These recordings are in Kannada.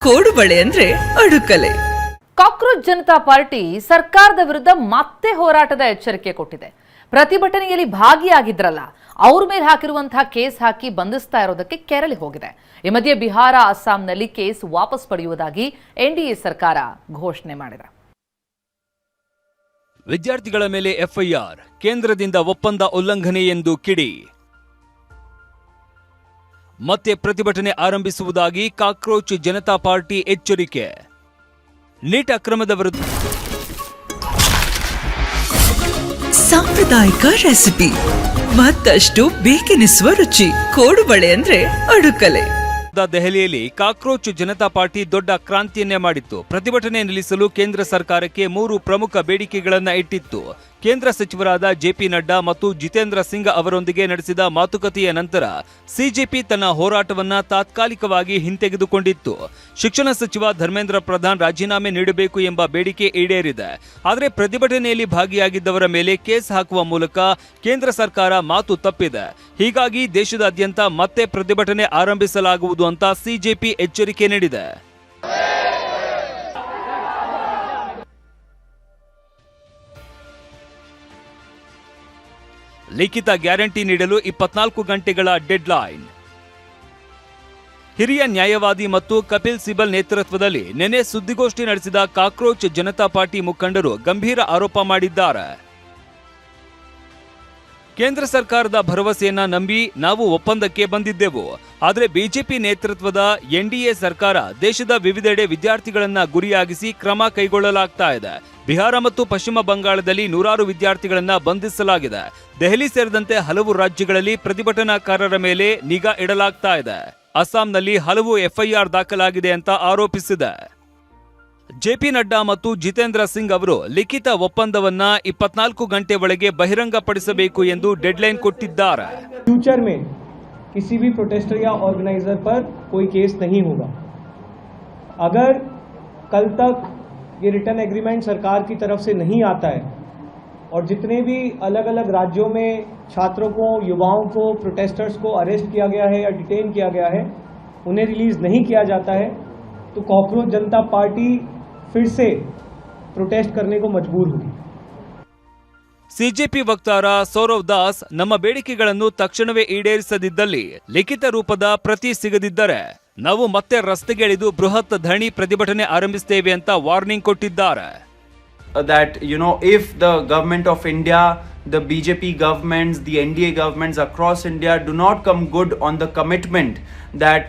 ಕೋಡುಬಳೆ ಅಂದ್ರೆ ಅಡುಕಲೆ. ಕಾಕ್ರೋಚ್ ಜನತಾ ಪಾರ್ಟಿ ಸರ್ಕಾರದ ವಿರುದ್ಧ ಮತ್ತೆ ಹೋರಾಟದ ಎಚ್ಚರಿಕೆ ಕೊಟ್ಟಿದೆ. ಪ್ರತಿಭಟನೆಯಲ್ಲಿ ಭಾಗಿಯಾಗಿದ್ರಲ್ಲ, ಅವ್ರ ಮೇಲೆ ಹಾಕಿರುವಂತಹ ಕೇಸ್ ಹಾಕಿ ಬಂಧಿಸ್ತಾ ಇರೋದಕ್ಕೆ ಕೆರಳಿ ಹೋಗಿದೆ. ಈ ಮಧ್ಯೆ ಬಿಹಾರ, ಅಸ್ಸಾಂನಲ್ಲಿ ಕೇಸ್ ವಾಪಸ್ ಪಡೆಯುವುದಾಗಿ ಎನ್ಡಿಎ ಸರ್ಕಾರ ಘೋಷಣೆ ಮಾಡಿದೆ. ವಿದ್ಯಾರ್ಥಿಗಳ ಮೇಲೆ ಎಫ್ಐಆರ್, ಕೇಂದ್ರದಿಂದ ಒಪ್ಪಂದ ಉಲ್ಲಂಘನೆ ಎಂದು ಕಿಡಿ. ಮತ್ತೆ ಪ್ರತಿಭಟನೆ ಆರಂಭಿಸುವುದಾಗಿ ಕಾಕ್ರೋಚ್ ಜನತಾ ಪಾರ್ಟಿ ಎಚ್ಚರಿಕೆ. ನೀಟ್ ಅಕ್ರಮದ ವಿರುದ್ಧ ಸಾಂಪ್ರದಾಯಿಕ ರೆಸಿಪಿ, ಮತ್ತಷ್ಟು ಬೇಕೆನಿಸುವ ರುಚಿ. ಕೋಡುಬಳೆ ಅಂದ್ರೆ ಅಡುಕಲೆ. ದೆಹಲಿಯಲ್ಲಿ ಕಾಕ್ರೋಚ್ ಜನತಾ ಪಾರ್ಟಿ ದೊಡ್ಡ ಕ್ರಾಂತಿಯನ್ನೇ ಮಾಡಿತ್ತು. ಪ್ರತಿಭಟನೆ ನಿಲ್ಲಿಸಲು ಕೇಂದ್ರ ಸರ್ಕಾರಕ್ಕೆ 3 ಪ್ರಮುಖ ಬೇಡಿಕೆಗಳನ್ನು ಇಟ್ಟಿತ್ತು. ಕೇಂದ್ರ ಸಚಿವರಾದ ಜೆಪಿ ನಡ್ಡಾ ಮತ್ತು ಜಿತೇಂದ್ರ ಸಿಂಗ್ ಅವರೊಂದಿಗೆ ನಡೆಸಿದ ಮಾತುಕತೆಯ ನಂತರ ಸಿಜೆಪಿ ತನ್ನ ಹೋರಾಟವನ್ನ ತಾತ್ಕಾಲಿಕವಾಗಿ ಹಿಂತೆಗೆದುಕೊಂಡಿತ್ತು. ಶಿಕ್ಷಣ ಸಚಿವ ಧರ್ಮೇಂದ್ರ ಪ್ರಧಾನ್ ರಾಜೀನಾಮೆ ನೀಡಬೇಕು ಎಂಬ ಬೇಡಿಕೆ ಈಡೇರಿದೆ. ಆದರೆ ಪ್ರತಿಭಟನೆಯಲ್ಲಿ ಭಾಗಿಯಾಗಿದ್ದವರ ಮೇಲೆ ಕೇಸ್ ಹಾಕುವ ಮೂಲಕ ಕೇಂದ್ರ ಸರ್ಕಾರ ಮಾತು ತಪ್ಪಿದೆ. ಹೀಗಾಗಿ ದೇಶದಾದ್ಯಂತ ಮತ್ತೆ ಪ್ರತಿಭಟನೆ ಆರಂಭಿಸಲಾಗುವುದು ಅಂತ ಸಿಜೆಪಿ ಎಚ್ಚರಿಕೆ ನೀಡಿದೆ. ಲಿಖಿತ ಗ್ಯಾರಂಟಿ ನೀಡಲು 24 ಗಂಟೆಗಳ ಡೆಡ್ಲೈನ್. ಹಿರಿಯ ನ್ಯಾಯವಾದಿ ಮತ್ತು ಕಪಿಲ್ ಸಿಬಲ್ ನೇತೃತ್ವದಲ್ಲಿ ನಿನ್ನೆ ಸುದ್ದಿಗೋಷ್ಠಿ ನಡೆಸಿದ ಕಾಕ್ರೋಚ್ ಜನತಾ ಪಾರ್ಟಿ ಮುಖಂಡರು ಗಂಭೀರ ಆರೋಪ ಮಾಡಿದ್ದಾರೆ. ಕೇಂದ್ರ ಸರ್ಕಾರದ ಭರವಸೆಯನ್ನ ನಂಬಿ ನಾವು ಒಪ್ಪಂದಕ್ಕೆ ಬಂದಿದ್ದೆವು. ಆದರೆ ಬಿಜೆಪಿ ನೇತೃತ್ವದ ಎನ್ಡಿಎ ಸರ್ಕಾರ ದೇಶದ ವಿವಿಧೆಡೆ ವಿದ್ಯಾರ್ಥಿಗಳನ್ನ ಗುರಿಯಾಗಿಸಿ ಕ್ರಮ ಕೈಗೊಳ್ಳಲಾಗ್ತಾ ಇದೆ. ಬಿಹಾರ ಮತ್ತು ಪಶ್ಚಿಮ ಬಂಗಾಳದಲ್ಲಿ ನೂರಾರು ವಿದ್ಯಾರ್ಥಿಗಳನ್ನ ಬಂಧಿಸಲಾಗಿದೆ. ದೆಹಲಿ ಸೇರಿದಂತೆ ಹಲವು ರಾಜ್ಯಗಳಲ್ಲಿ ಪ್ರತಿಭಟನಾಕಾರರ ಮೇಲೆ ನಿಗಾ ಇಡಲಾಗ್ತಾ ಇದೆ. ಅಸ್ಸಾಂನಲ್ಲಿ ಹಲವು ಎಫ್ಐಆರ್ ದಾಖಲಾಗಿದೆ ಅಂತ ಆರೋಪಿಸಿದೆ. ಜೆಪಿ ನಡ್ಡಾ ಮತ್ತು ಜಿತೇಂದ್ರ ಸಿಂಗ್ ಅವರು ಲಿಖಿತ ಒಪ್ಪಂದವನ್ನ 24 ಗಂಟೆ ಒಳಗೆ ಬಹಿರಂಗಪಡಿಸಬೇಕು ಎಂದು ಡೆಡ್ಲೈನ್ ಕೊಟ್ಟಿದ್ದಾರೆ. ಫ್ಯೂಚರ್ में किसी भी प्रोटेस्टर या ऑर्गेनाइजर पर कोई केस नहीं होगा. अगर कल तक ये रिटर्न एग्रीमेंट सरकार की तरफ से नहीं आता है और जितने भी अलग अलग राज्यों में छात्रों को, युवाओं को, प्रोटेस्टर्स को अरेस्ट किया गया है या डिटेन किया गया है, उन्हें रिलीज नहीं किया जाता है, तो काक्रोच जनता पार्टी फिर से प्रोटेस्ट करने को मजबूर होगी. ಸಿಜೆಪಿ ವಕ್ತಾರ ಸೌರವ್ ದಾಸ್, ನಮ್ಮ ಬೇಡಿಕೆಗಳನ್ನು ತಕ್ಷಣವೇ ಈಡೇರಿಸದಿದ್ದಲ್ಲಿ, ಲಿಖಿತ ರೂಪದ ಪ್ರತಿ ಸಿಗದಿದ್ದರೆ ನಾವು ಮತ್ತೆ ರಸ್ತೆಗೆ ಇಳಿದು ಬೃಹತ್ ಧರಣಿ ಪ್ರತಿಭಟನೆ ಆರಂಭಿಸುತ್ತೇವೆ ಅಂತ ವಾರ್ನಿಂಗ್ ಕೊಟ್ಟಿದ್ದಾರೆ. That if the government of India, the BJP governments, the NDA governments across India do not come good on the commitment that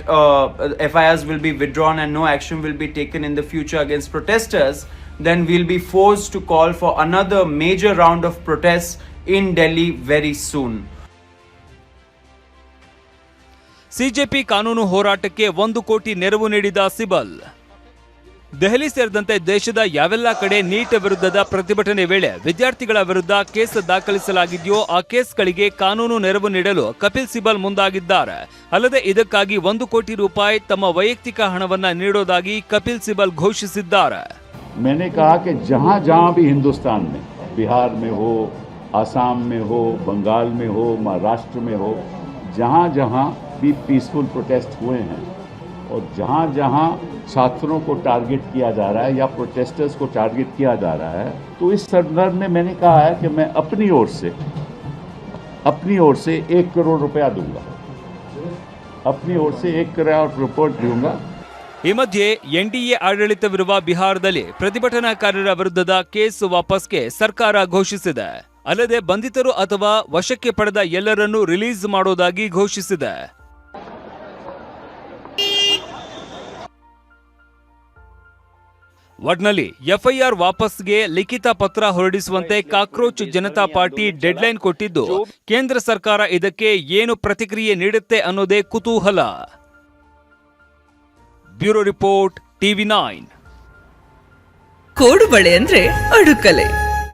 FIRs will be withdrawn and no action will be taken in the future against protesters, then we'll be forced to call for another major round of protests in Delhi very soon. CJP ಕಾನೂನು ಹೋರಾಟಕ್ಕೆ 1 ಕೋಟಿ ನೆರವು ನೀಡಿದ ಸಿಬಲ್. ದೆಹಲಿ ಸೇರಿದಂತೆ ದೇಶದ ಯಾವೆಲ್ಲ ಕಡೆ ನೀಟ್ ವಿರುದ್ಧದ ಪ್ರತಿಭಟನೆ ವೇಳೆ ವಿದ್ಯಾರ್ಥಿಗಳ ವಿರುದ್ಧ ಕೇಸ್ ದಾಖಲಿಸಲಾಗಿದೆಯೋ ಆ ಕೇಸ್ಗಳಿಗೆ ಕಾನೂನು ನೆರವು ನೀಡಲು ಕಪಿಲ್ ಸಿಬಲ್ ಮುಂದಾಗಿದ್ದಾರೆ. ಅಲ್ಲದೆ ಇದಕ್ಕಾಗಿ 1 ಕೋಟಿ ರೂಪಾಯಿ ತಮ್ಮ ವೈಯಕ್ತಿಕ ಹಣವನ್ನ ನೀಡೋದಾಗಿ ಕಪಿಲ್ ಸಿಬಲ್ ಘೋಷಿಸಿದ್ದಾರೆ. मैंने कहा कि जहाँ जहाँ भी हिंदुस्तान में, बिहार में हो, आसाम में हो, बंगाल में हो, महाराष्ट्र में हो, जहाँ जहाँ भी पीसफुल प्रोटेस्ट हुए हैं और जहाँ जहाँ छात्रों को टारगेट किया जा रहा है या प्रोटेस्टर्स को टारगेट किया जा रहा है, तो इस संदर्भ में मैंने कहा है कि मैं अपनी ओर से 1 करोड़ रुपया दूंगा. अपनी ओर से 1 करोड़ रुपये दूंगा. ಈ ಮಧ್ಯೆ ಎನ್ಡಿಎ ಆಡಳಿತವಿರುವ ಬಿಹಾರದಲ್ಲಿ ಪ್ರತಿಭಟನಾಕಾರರ ವಿರುದ್ಧದ ಕೇಸ್ ವಾಪಸ್ಗೆ ಸರ್ಕಾರ ಘೋಷಿಸಿದೆ. ಅಲ್ಲದೆ ಬಂಧಿತರು ಅಥವಾ ವಶಕ್ಕೆ ಪಡೆದ ಎಲ್ಲರನ್ನೂ ರಿಲೀಸ್ ಮಾಡೋದಾಗಿ ಘೋಷಿಸಿದೆ. ಒಟ್ನಲ್ಲಿ ಎಫ್ಐಆರ್ ವಾಪಸ್ಗೆ ಲಿಖಿತ ಪತ್ರ ಹೊರಡಿಸುವಂತೆ ಕಾಕ್ರೋಚ್ ಜನತಾ ಪಾರ್ಟಿ ಡೆಡ್ಲೈನ್ ಕೊಟ್ಟಿದ್ದು, ಕೇಂದ್ರ ಸರ್ಕಾರ ಇದಕ್ಕೆ ಏನು ಪ್ರತಿಕ್ರಿಯೆ ನೀಡುತ್ತೆ ಅನ್ನೋದೇ ಕುತೂಹಲ. Bureau report, TV9. ಕೋಡುಬಳೆ ಅಂದ್ರೆ ಅಡುಕಲೆ.